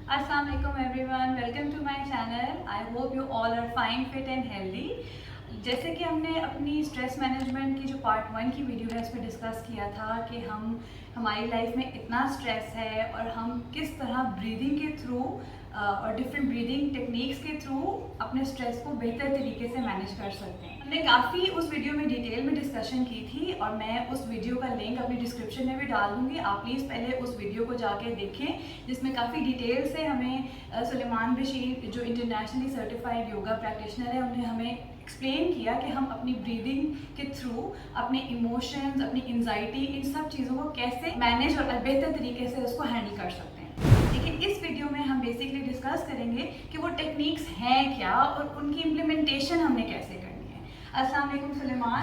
Assalamualaikum everyone, welcome to my channel. I hope you all are fine, fit and healthy. जैसे कि हमने अपनी stress management की जो पार्ट 1 की वीडियो है उसमें डिस्कस किया था कि हमारी लाइफ में इतना स्ट्रेस है और हम किस तरह ब्रीदिंग के थ्रू और डिफरेंट ब्रीदिंग टेक्निक्स के थ्रू अपने स्ट्रेस को बेहतर तरीके से मैनेज कर सकते हैं। हमने काफ़ी उस वीडियो में डिटेल में डिस्कशन की थी और मैं उस वीडियो का लिंक अपनी डिस्क्रिप्शन में भी डाल दूँगी। आप प्लीज़ पहले उस वीडियो को जाके देखें जिसमें काफ़ी डिटेल से हमें सुलेमान बशीर जो इंटरनेशनली सर्टिफाइड योगा प्रैक्टिशनर है उन्हें हमें एक्सप्लेन किया कि हम अपनी ब्रीदिंग के थ्रू अपने इमोशंस, अपनी एंजाइटी, इन सब चीज़ों को कैसे मैनेज और बेहतर तरीके से उसको हैंडल कर सकते हैं। लेकिन इस वीडियो में हम बेसिकली डिस्कस करेंगे कि वो टेक्निक्स हैं क्या और उनकी इम्प्लीमेंटेशन हमने कैसे करनी है। अस्सलाम वालेकुम Suleman,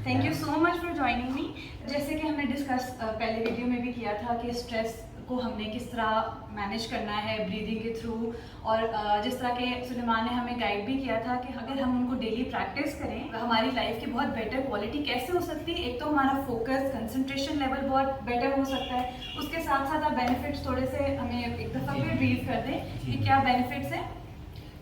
thank you so much for joining me. जैसे कि हमने डिस्कस पहले वीडियो में भी किया था कि स्ट्रेस को हमने किस तरह मैनेज करना है ब्रीदिंग के थ्रू, और जिस तरह के सुलेमान ने हमें गाइड भी किया था कि अगर हम उनको डेली प्रैक्टिस करें तो हमारी लाइफ की बहुत बेटर क्वालिटी कैसे हो सकती है। एक तो हमारा फोकस, कंसंट्रेशन लेवल बहुत बेटर हो सकता है, उसके साथ साथ आप बेनिफिट्स थोड़े से हमें एक दफ़ा फिर ब्रीफ कर दें कि क्या बेनिफिट्स हैं।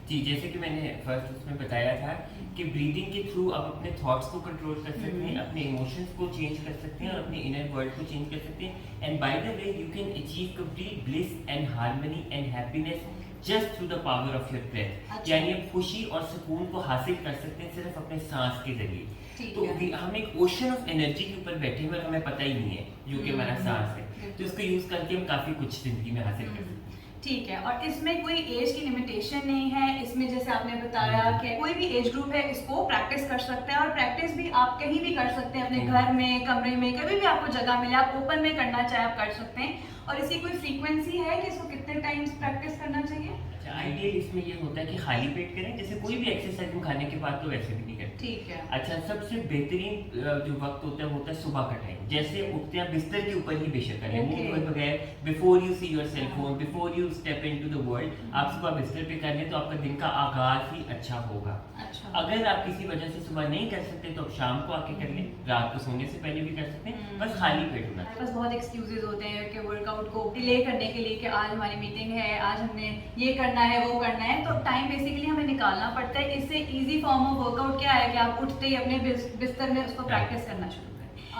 जी, जैसे कि मैंने फर्स्ट उसमें बताया था कि ब्रीदिंग के थ्रू आप अपने थॉट्स को कंट्रोल कर सकते हैं, अपने इमोशंस को चेंज कर सकते हैं और अपने इनर वर्ल्ड को चेंज कर सकते हैं। And by the way you can achieve complete bliss and harmony and happiness just through the power of your breath. यानी आप खुशी और सुकून को हासिल कर सकते हैं सिर्फ अपने सांस के जरिए। तो हम एक ओशन ऑफ एनर्जी के ऊपर बैठे हुए हमें पता ही नहीं है जो कि हमारा सांस है, तो इसको यूज करके हम काफी कुछ जिंदगी में हासिल कर सकते हैं। ठीक है, और इसमें कोई एज की लिमिटेशन नहीं है। इसमें जैसे आपने बताया कि कोई भी एज ग्रुप है इसको प्रैक्टिस कर सकते हैं, और प्रैक्टिस भी आप कहीं भी कर सकते हैं, अपने घर में, कमरे में, कभी भी आपको जगह मिले, आप ओपन में करना चाहे आप कर सकते हैं। और इसकी कोई फ्रीक्वेंसी है कि इसको कितने टाइम्स प्रैक्टिस करना चाहिए? आइडियल इसमें ये होता है कि खाली पेट करें, जैसे कोई भी एक्सरसाइज हम खाने के बाद तो वैसे भी नहीं करते। ठीक है। अच्छा, सबसे बेहतरीन जो वक्त होता है वो होता है सुबह का टाइम। जैसे उठते हैं बिस्तर के ऊपर ही बेशक करें, मुंह धोए बगैर, before you see your cell phone, before you step into the world, आप सुबह बिस्तर पे कर लें तो आपका दिन का आगाज ही अच्छा होगा। अच्छा। अगर आप किसी वजह से सुबह नहीं कर सकते तो आप शाम को आके कर लें, रात को सोने से पहले भी कर सकते हैं, बस खाली पेट होना। हमारे पास बहुत एक्सक्यूजेज होते हैं कि वर्कआउट को डिले करने के लिए कि आज हमारी मीटिंग है, आज हमने ये करना है, वो करना है, तो टाइम बेसिकली हमें निकालना पड़ता है। इससे इजी फॉर्म ऑफ वर्कआउट क्या है कि आप उठते ही अपने बिस्तर में उसको प्रैक्टिस करना शुरू करें।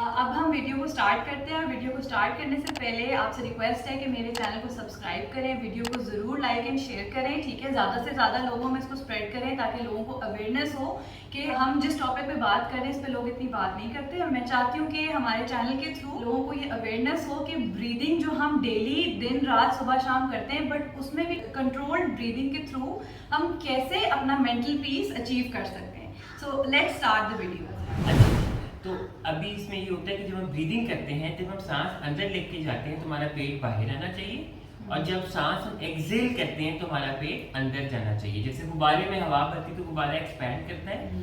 अब हम वीडियो को स्टार्ट करते हैं, और वीडियो को स्टार्ट करने से पहले आपसे रिक्वेस्ट है कि मेरे चैनल को सब्सक्राइब करें, वीडियो को ज़रूर लाइक एंड शेयर करें, ठीक है। ज़्यादा से ज़्यादा लोगों में इसको स्प्रेड करें ताकि लोगों को अवेयरनेस हो कि हम जिस टॉपिक पे बात कर रहे हैं इस पे लोग इतनी बात नहीं करते। और मैं चाहती हूँ कि हमारे चैनल के थ्रू लोगों को ये अवेयरनेस हो कि ब्रीदिंग जो हम डेली दिन रात सुबह शाम करते हैं, बट उसमें भी कंट्रोल्ड ब्रीदिंग के थ्रू हम कैसे अपना मेंटल पीस अचीव कर सकते हैं। So let's start the video. तो अभी इसमें ये होता है कि जब हम ब्रीदिंग करते हैं, जब हम सांस अंदर लेके जाते हैं तो हमारा पेट बाहर आना चाहिए, और जब सांस हम एक्सेल करते हैं तो हमारा पेट अंदर जाना चाहिए। जैसे गुब्बारे में हवा भरती है तो गुब्बारा एक्सपैंड करता है,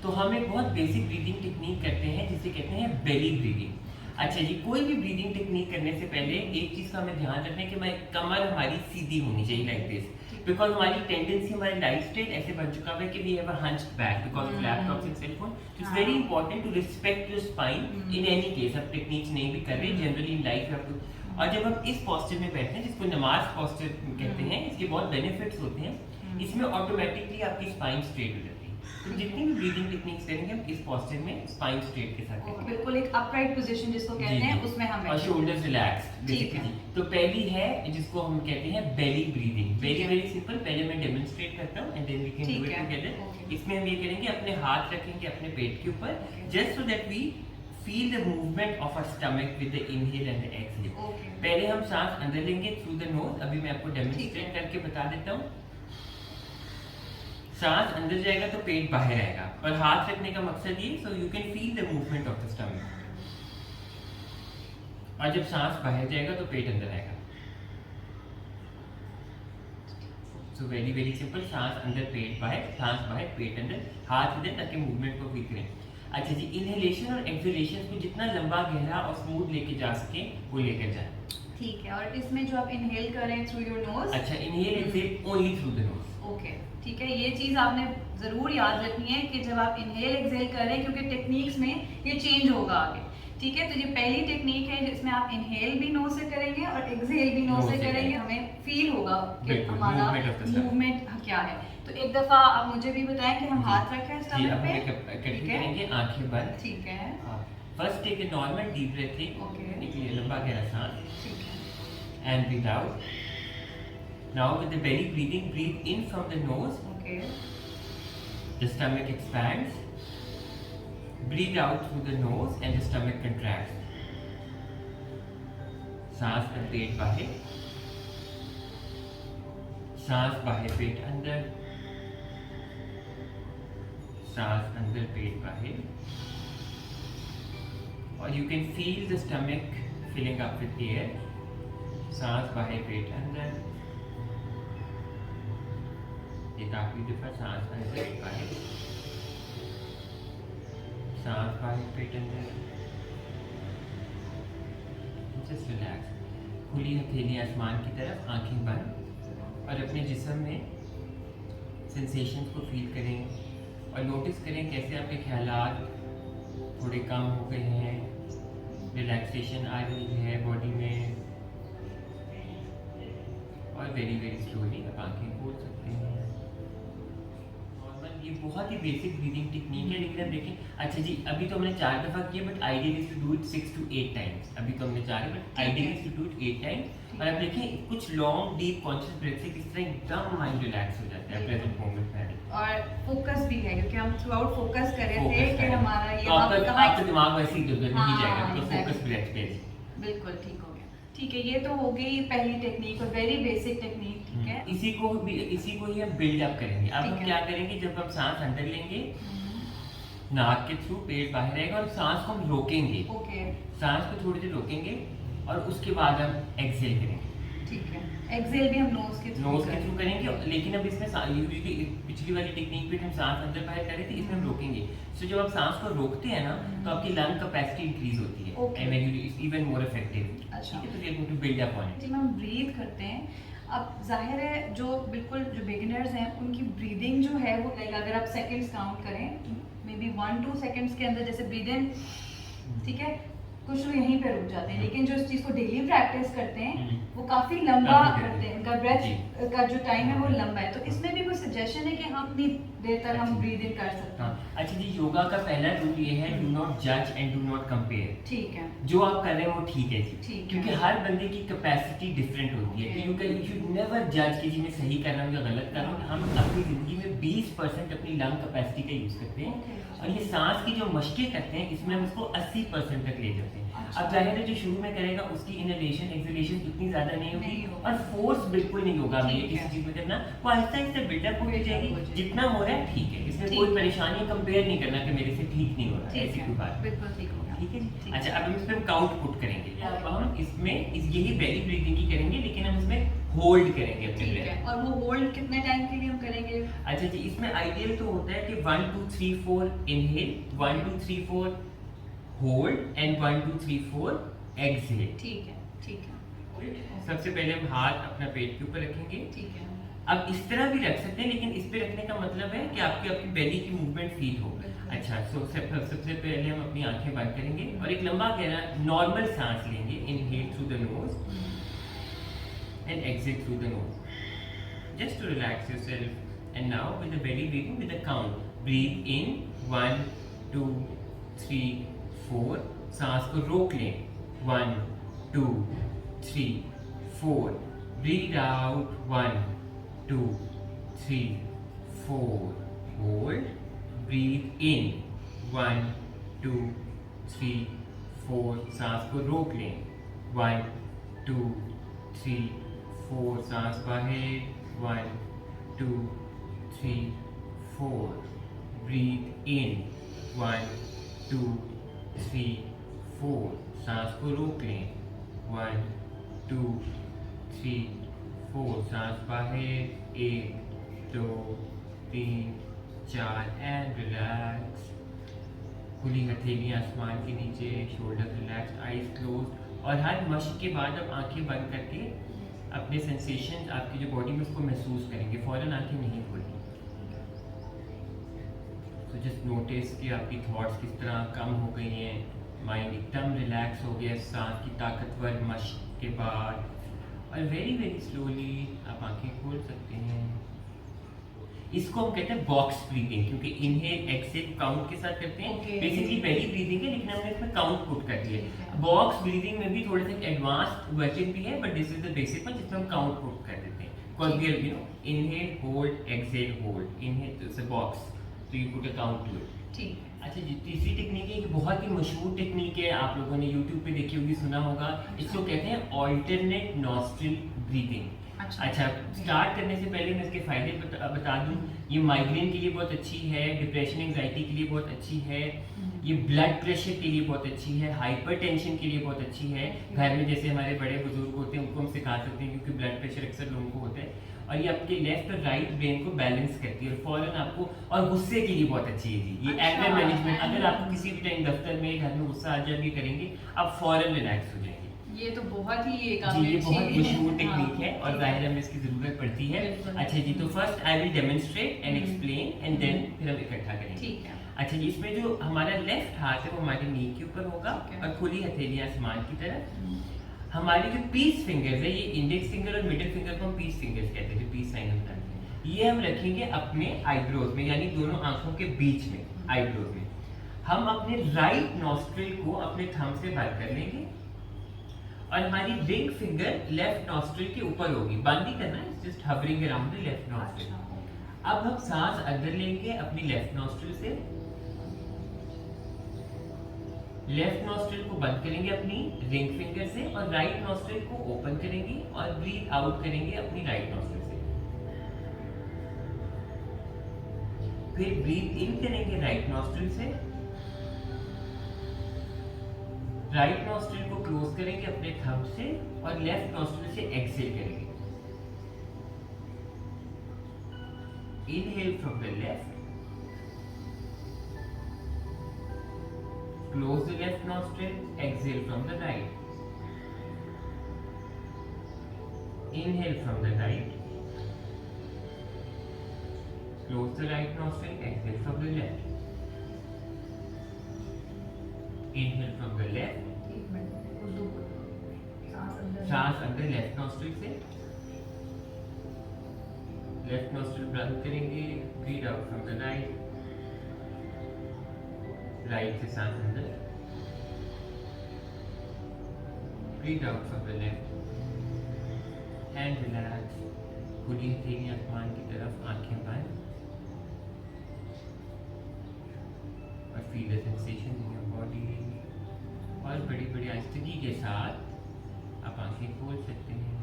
तो हम एक बहुत बेसिक ब्रीदिंग टेक्निक करते हैं जिसे कहते हैं बेली ब्रीदिंग। अच्छा जी, कोई भी ब्रीदिंग टेक्निक करने से पहले एक चीज़ का हमें ध्यान रखना है कि कमर हमारी सीधी होनी चाहिए, लाइक दिस, बिकॉज हमारी टेंडेंसी, हमारी लाइफ स्टाइल ऐसे बन चुका है कि we have a hunched back because of laptops and cell phone. It's very important to respect your spine in any case. आप टेक्निक्स नहीं भी कर रहे, generally in life have to. और जब हम इस पोस्चर में बैठते हैं जिसको नमाज पोस्चर कहते हैं, इसके बहुत बेनिफिट्स होते हैं। इसमें ऑटोमेटिकली आपकी स्पाइन स्ट्रेट हो जाती है। तो जितनी भी ब्रीदिंग टेक्निक्स करेंगे हम इस पोस्चर में स्पाइन स्ट्रेट के साथ करेंगे, बिल्कुल एक अपराइट पोजीशन जिसको कहते हैं उसमें हम और शोल्डर्स रिलैक्स्ड बेसिकली। तो पहली है जिसको हम कहते हैं belly breathing. Very very simple, पहले मैं डेमोंस्ट्रेट करता हूँ and then we can do it together. इसमें हम ये करेंगे, अपने हाथ रखेंगे अपने पेट के ऊपर, just so that we feel the movement of our stomach with the inhale and the exhale. पहले हम सांस अंदर लेंगे थ्रू द नोज, अभी मैं आपको डेमोंस्ट्रेट करके बता देता हूँ। सांस अंदर जाएगा तो पेट बाहर आएगा, और हाथ रखने का मकसद ये, so you can feel the movement of the stomach. और जब सांस बाहर जाएगा तो पेट अंदर आएगा। सो वेरी वेरी सिंपल, सांस अंदर पेट बाहर, सांस बाहर पेट अंदर, हाथ इधर, ताकि मूवमेंट को फील करें। अच्छा जी, इनहेलेशन और एक्सहेलेशन को जितना लंबा, गहरा और स्मूथ लेके जा सके वो लेकर जाए। ठीक है, और इसमें जो आप इनहेल करें थ्रू योर नोज। अच्छा, inhale exhale only through the nose. Okay, ठीक है, ये चीज़ आपने ज़रूर याद रखनी है कि जब आप इनहेल एक्सहेल करें, क्योंकि टेक्निक्स में ये चेंज होगा आगे ठीक है, तो ये पहली टेक्निक है जिसमें आप इनहेल भी नोज से करेंगे और एक्सहेल भी नोज से करेंगे। हमें फील होगा कि हमारा मूवमेंट क्या है। तो एक दफा आप मुझे भी बताएं कि हम हाथ रखें स्टमक पे, करेंगे, आंखें बंद। ठीक है। First take a normal deep breathing, एक लंबा गहरा सांस, ठीक है, and breathe out. Now with the belly breathing, breathe in from the nose, okay, the stomach expands. Breathe out through the nose and the stomach contracts. सांस में पेट बाहर, सांस बाहर पेट अंदर, सांस अंदर पेट बाहर। और you can feel the stomach filling up with air. सांस बाहर पेट अंदर, एक आखिरी दफा सांस अंदर बाहर, सांस बाहर पेट अंदर। जस्ट रिलैक्स, खुली हथेली आसमान की तरफ, आंखें बंद, और अपने जिस्म में सेंसेशंस को फील करें और नोटिस करें कैसे आपके ख्यालात थोड़े कम हो गए हैं, रिलैक्सेशन आ रही है बॉडी में। और वेरी वेरी स्लोली आप आंखें खोल सकते हैं। ये बहुत ही बेसिक ब्रीदिंग टेक्निक है, लेकिन अब देखें, अच्छा जी अभी तो हमने 4 दफ़ा किया, but ideal is to do it 6 to 8 times. अभी तो हमने 4 है, but ideal is to do it 8 times. और अब देखें कुछ लॉन्ग डीप कॉन्शियस ब्रेथ से किस तरह एकदम माइंड रिलैक्स हो जाता है प्रेजेंट मोमेंट में। और फोकस भी है, क्योंकि हम थ्रू आउट फोकस कर रहे थे कि हमारा ये आपका दिमाग वैसे ही इधर नहीं जाएगा, तो फोकस ब्रेथ पे। बिल्कुल ठीक हो गया। ठीक है, ये तो हो गई पहली टेक्निक और वेरी बेसिक टेक्निक, ठीक है। इसी को ही हम बिल्ड अप करेंगे। अब हम क्या करेंगे, जब हम सांस अंदर लेंगे नाक के थ्रू, पेट बाहर रहेगा, और सांस को हम रोकेंगे। ओके, सांस को थोड़ी देर रोकेंगे और उसके बाद हम एक्सहेल करेंगे। ठीक है, एक्सहेल भी हम नोज के थ्रू करेंगे। लेकिन अब इसमें पिछली वाली टेक्निक पे हम सांस अंदर बाहर कर रहे थे, इसमें हम रोकेंगे। सो जब आप सांस को रोकते हैं ना, तो आपकी लंग कैपेसिटी इंक्रीज होती है, and when you is even more effective. अच्छा, तो we are going to build up on it. जब हम ब्रीथ करते हैं, अब जाहिर है जो बिगिनर्स हैं उनकी ब्रीदिंग जो है वो लाइक अगर आप सेकंड्स काउंट करें, मे बी 1-2 सेकंड्स के अंदर जैसे ब्रीद इन, ठीक है, कुछ लोग यहीं पे रुक जाते हैं। लेकिन जो इस चीज़ को डेली प्रैक्टिस करते हैं वो काफ़ी लंबा करते हैं, उनका ब्रेथ का जो टाइम है वो लंबा है। तो इसमें भी कोई सजेशन है कि हम इतनी देर तक हम ब्रीद इन कर सकते हैं? अच्छा जी, योगा का पहला रूल ये है, डू नॉट जज एंड डू नॉट कंपेयर। ठीक है, जो आप कर रहे हैं वो ठीक है जी, ठीक है, क्योंकि हर बंदे की कैपेसिटी डिफरेंट होती है। यू शुड नेवर जज कि जी मैं सही कर रहा हूँ या गलत कर रहा हूँ। हम अपनी जिंदगी में 20% अपनी लंग कैपेसिटी का यूज करते हैं, और ये सांस की जो मशकें करते हैं इसमें हम उसको 80% तक ले जाते हैं। अब जाहिर है जो शुरू में करेगा उसकी इनहेलेशन एक्सहेलेशन इतनी ज्यादा नहीं होगी, और फोर्स बिल्कुल नहीं होगा हमें किसी चीज में करना। वो आहिस्ता आहिस्ता बिल्डअप होती जाएगी, जितना हो रहा है ठीक है, इसमें कोई परेशानी कंपेयर नहीं करना कि मेरे से ठीक नहीं हो रहा है, ऐसी कोई बात बिल्कुल ठीक होगा। ठीक है। अच्छा, अब हम इसमें हम काउंट पुट करेंगे। अब हम इसमें यही बेली ब्रीथिंग ही करेंगे, लेकिन हम इसमें होल्ड करेंगे अपने ब्रेथ। और वो होल्ड कितने टाइम के लिए हम करेंगे? अच्छा जी, इसमें आइडियल तो होता है कि 1 2 3 4 इनहेल, 1 2 3 4 होल्ड, एंड 1 2 3 4 एक्सहेल। ठीक है, ठीक है। सबसे पहले हम हाथ अपना पेट के ऊपर रखेंगे। ठीक है। अब इस तरह भी रख सकते हैं, लेकिन इस पे रखने का मतलब है कि आपकी अपनी बेली की मूवमेंट फील हो। अच्छा, सबसे पहले हम अपनी आंखें बंद करेंगे और एक लंबा गहरा नॉर्मल सांस लेंगे। Inhale through the nose and exhale through the nose, just to relax yourself. And now with the belly breathing, with the count, breathe in 1 2 3 4, सांस को रोक लें, 1 2 3 4, breathe out 1 2 3 4, hold, breathe in 1 2 3 4, सांस को रोक लें, 1 2 3 4, सांस बाहर, 1 2 3 4, ब्रीथ इन 1 2 3 4, सांस को रोक लें, 1 2 3 4, सांस बाहर, 1 2 3 4, एंड रिलैक्स। खुली हथेली आसमान के नीचे, शोल्डर रिलैक्स, आईज क्लोज। और हर मश्क के बाद आप आंखें बंद करके अपने सेंसेशन आपकी जो बॉडी में उसको महसूस करेंगे, फौरन आंखें नहीं खोलेंगे। तो जस्ट नोटिस कि आपकी थॉट्स किस तरह कम हो गई हैं, माइंड एकदम रिलैक्स हो गया सांस की ताकतवर मशक के बाद। और वेरी वेरी स्लोली आप आंखें खोल सकते हैं। इसको हम कहते हैं बॉक्स ब्रीदिंग, क्योंकि इनहेल एक्सेल काउंट के साथ करते हैं। Okay. बेसिकली पहली ब्रीदिंग है, लेकिन हमने इसमें काउंट पुट कर दिया ठीक है। है। बॉक्स ब्रीदिंग में भी थोड़े से एडवांस्ड वर्जन भी है, but this is the basic one जिसमें हम काउंट पुट कर देते हैं। Because we are inhale hold exhale hold, inhale it's a box, तो you put a count to it. ठीक है। अच्छा जी, तीसरी टेक्निक है, एक बहुत ही मशहूर टेक्निक है, आप लोगों ने YouTube पे देखी होगी, सुना होगा। इसको कहते हैं ऑल्टरनेट नॉस्ट्रिल ब्रीदिंग। अच्छा, स्टार्ट करने से पहले मैं इसके फायदे बता दूं। ये माइग्रेन के लिए बहुत अच्छी है, डिप्रेशन एंजाइटी के लिए बहुत अच्छी है, ये ब्लड प्रेशर के लिए बहुत अच्छी है, हाइपरटेंशन के लिए बहुत अच्छी है। घर में जैसे हमारे बड़े बुजुर्ग होते हैं उनको हम सिखा सकते हैं, क्योंकि ब्लड प्रेशर अक्सर लोगों को होता है। और ये आपके लेफ्ट और राइट ब्रेन को बैलेंस करती है और फौरन आपको, और गुस्से के लिए बहुत अच्छी है जी ये एंगर मैनेजमेंट। अगर आपको किसी भी टाइम दफ्तर में घर में गुस्सा आ जाए, भी करेंगे आप फौरन रिलैक्स हो जाएंगे। ये तो बहुत ही जी, ये बहुत मशहूर टेक्निक है और जाहिर है हमें इसकी जरूरत पड़ती है। अच्छा जी, तो first I will demonstrate and explain and then फिर हम इकट्ठा करेंगे। ठीक है। अच्छा जी, इसमें जो हमारा लेफ्ट हाथ है वो हमारे नी के ऊपर होगा और खुली हथेलियां आसमान की तरफ। हमारी जो पीस फिंगर्स है, ये इंडेक्स फिंगर और मिडिल फिंगर को हम पीस फिंगर्स कहते हैं, जो पीस साइन होता है, ये हम रखेंगे अपने आईब्रोज में, यानी दोनों आंखों के बीच में, आईब्रोज में। हम अपने राइट नॉस्ट्रिल को अपने थंब से बंद कर लेंगे और हमारी रिंग फिंगर लेफ्ट नॉस्ट्रिल के ऊपर होगी। बंद ही करना है, just hovering around the left nostril. अब हम सांस अंदर लेंगे अपनी लेफ्ट नॉस्ट्रिल से, लेफ्ट नॉस्ट्रिल को बंद करेंगे अपनी रिंग फिंगर से और राइट नॉस्ट्रिल को ओपन करेंगे और ब्रीथ आउट करेंगे अपनी राइट नॉस्ट्रिल से। फिर ब्रीथ इन करेंगे राइट नॉस्ट्रिल से, राइट नॉस्ट्रिल को क्लोज करेंगे अपने थंब से और लेफ्ट नॉस्ट्रिल से एक्सहेल करेंगे। Inhale from the left, close the left nostril, exhale from the right. Inhale from the right, close the right nostril, exhale from the left. Inhale from the left, सांस अंदर left nostril से, left nostril बंद करेंगे, breathe out from the right, right से सांस अंदर, breathe out from the left and relax. खुली हथेली आसमान की तरफ, आंखें बंद और feel the sensation in your body. और बड़ी बड़ी आहिस्तगी के साथ आप आंखें खोल सकते हैं।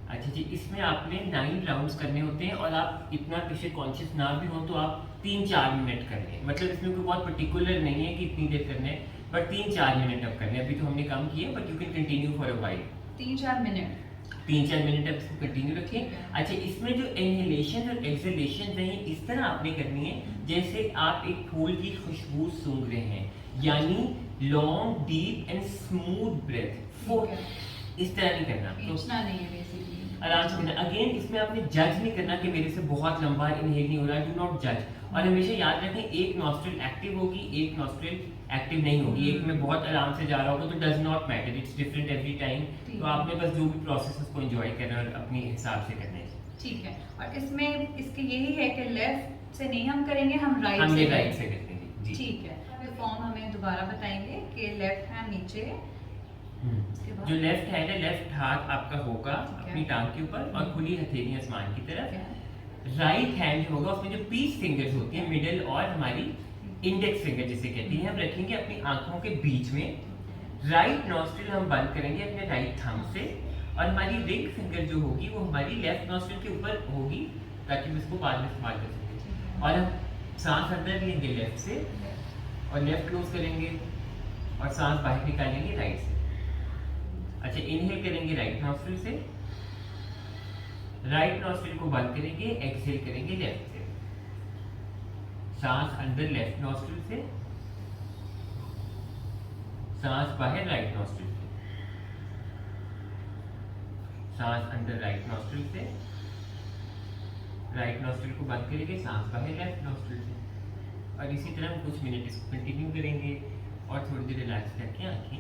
अच्छा जी, इसमें आपने 9 राउंड्स करने होते हैं और आप इतना प्रेशर कॉन्शियस ना भी हो तो आप 3-4 मिनट कर लें। मतलब इसमें कोई बहुत पर्टिकुलर नहीं है कि इतनी देर करने हैं, बट 3-4 मिनट अब करने हैं। अभी तो हमने कम किया, but you can continue for a while. 3-4 minute 3-4 minute अब इसको कंटिन्यू रखें। अच्छा, इसमें जो इनहेलेशन और एक्सहेलेशन है इस तरह आपने करनी है जैसे आप एक फूल की खुशबू सूंघ रहे हैं, यानी long deep and smooth breath. इस तरह नहीं करना, खींचना नहीं है बेसिकली, आराम से करना। अगेन इसमें आपने जज नहीं करना कि मेरे से बहुत लंबा इनहेल नहीं हो रहा, डू नॉट जज। और हमेशा याद रखें, एक नॉस्ट्रिल एक्टिव होगी, एक नॉस्ट्रिल एक्टिव नहीं होगी। एक में बहुत आराम से जा रहा होगा तो does not matter, it's different every time. तो आपने बस जो भी प्रोसेस उसको एंजॉय करना और अपने हिसाब से करना है। ठीक है। और इसमें इसके यही है कि लेफ्ट से नहीं हम करेंगे, हम राइट से राइट से करेंगे जी। ठीक है। अभी फॉर्म हमें दोबारा बताएंगे कि लेफ्ट हैंड नीचे, जो लेफ्ट हैंड है, लेफ्ट हाथ आपका होगा अपनी टांग के ऊपर और खुली हथेली आसमान की तरफ। राइट हैंड होगा, उसमें जो पीस फिंगर्स होती है, मिडिल और हमारी इंडेक्स फिंगर जिसे कहती है, हम रखेंगे अपनी आंखों के बीच में। राइट नॉस्ट्रिल हम बंद करेंगे अपने राइट थंब से और हमारी रिंग फिंगर जो होगी वो हमारी लेफ्ट नॉस्ट्रिल के ऊपर होगी, ताकि हम इसको बाद में इस्तेमाल कर सकें। और हम सांस अंदर लेंगे लेफ्ट से और लेफ्ट क्लोज करेंगे और सांस बाहर निकालेंगे राइट से। अच्छा, इनहेल करेंगे राइट नॉस्ट्रिल से, राइट नॉस्ट्रिल को बंद करेंगे, एक्सहेल करेंगे लेफ्ट से। सांस अंदर लेफ्ट नॉस्ट्रिल से, सांस बाहर राइट नॉस्ट्रिल से, सांस अंदर राइट नॉस्ट्रिल से, राइट नॉस्ट्रिल को बंद करेंगे, सांस बाहर लेफ्ट नॉस्ट्रिल से। और इसी तरह हम कुछ मिनट इसको कंटिन्यू करेंगे। और थोड़ी देर रिलैक्स करके आंखें